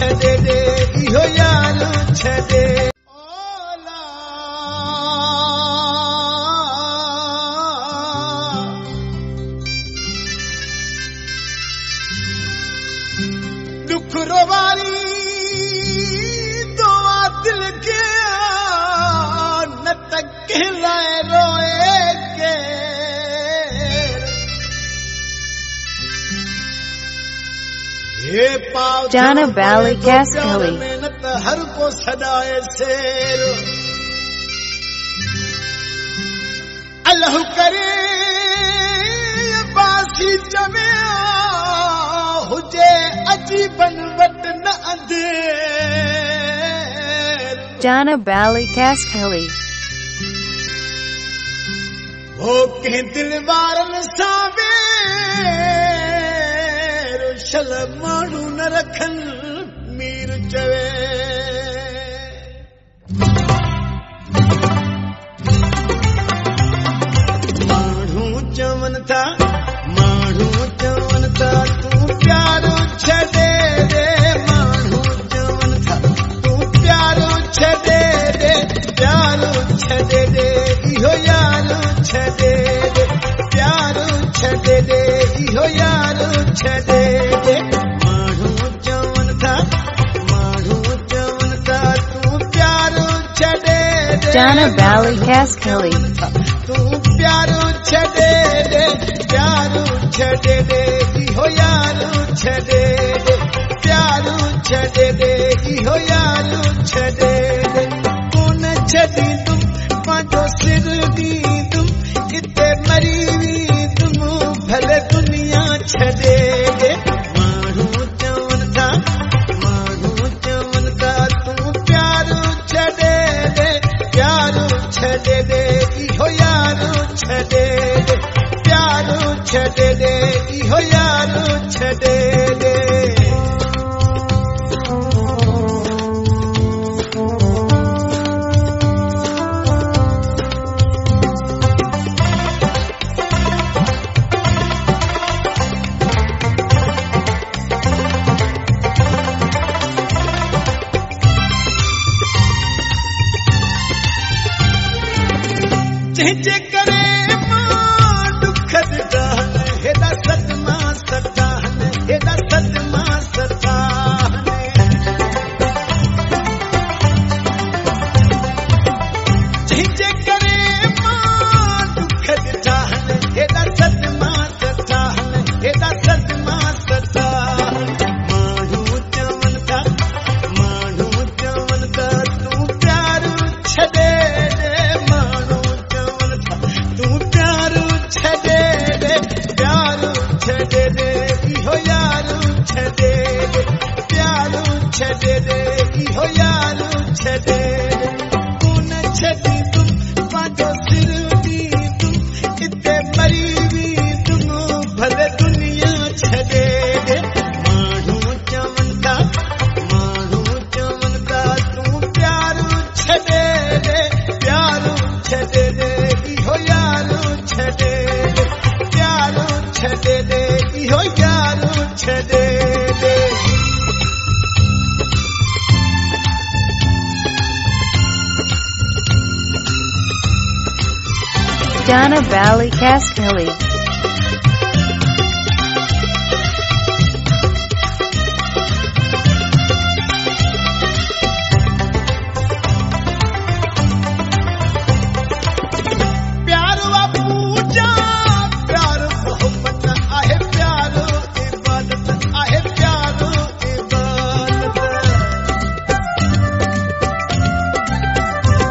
छॾे ॾे इहो यार छॾे रोवारी दुआ दिल के न तक लाए रोए के हे पाव Donna Valley Cascali मेहनत हर को सदाए शेर अल्लाह करे बासी जमे हुजे अजीबन वट न अंधेर Donna Valley Cascali हो के दिल वारन सावे शल माण्हू न रखन मीर चवे माण्हू चवन था तू प्यारो छॾे रे माण्हू चवन था तू प्यारो छॾे रे प्यारो छॾे रे इहो यार छॾे रे प्यारो छॾे रे इहो यार छॾे रे माण्हू चवन था तू प्यारो छॾे रे Donna Valley Cascali तू प्यारो छॾे रे प्यारो छॾे रे इहो यार छॾे रे प्यारो छॾे रे इहो यार छॾे रे कोन छॾींदुम पंहिंजो सिर ॾींदुम किथे मरी वेंदुम भले दुनिया छॾे रे माण्हू चवन था तू प्यारो छॾे रे प्यारो छॾे रे इहो यार छॾे रे प्यारो छॾे रे इहो यार छॾे रे जंहिंजे करे मां दुख ॾिठा हेॾा सदमा सता हेॾा सदमा सता जंहिंजे करे मां दुख ॾिठा हेॾा सदमा सता हेॾा सदमा सता माण्हू चवन था तू प्यारो छॾे तू प्यारो छॾे रे प्यारो छॾे रे इहो यार छॾे रे प्यारो छॾे रे इहो यार छॾे रे कोन छॾींदुम पंहिंजो सिर ॾींदुम किथे मरी वेंदुम भले दुनिया छॾे रे माण्हू चवन था तू प्यारो छॾे रे प्यारो छॾे रे इहो यार छॾे रे प्यारो छॾे रे इहो यार छॾे रे Donna Valley Cascali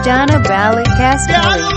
Donna Valley Cascali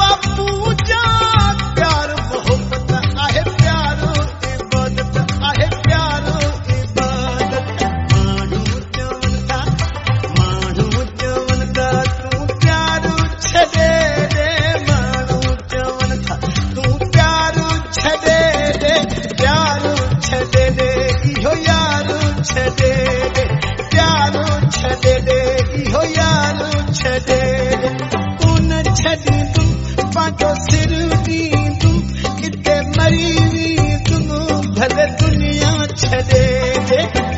पंहिंजो सिर ॾींदुम किथे मरी वेंदुम भले दुनिया छॾे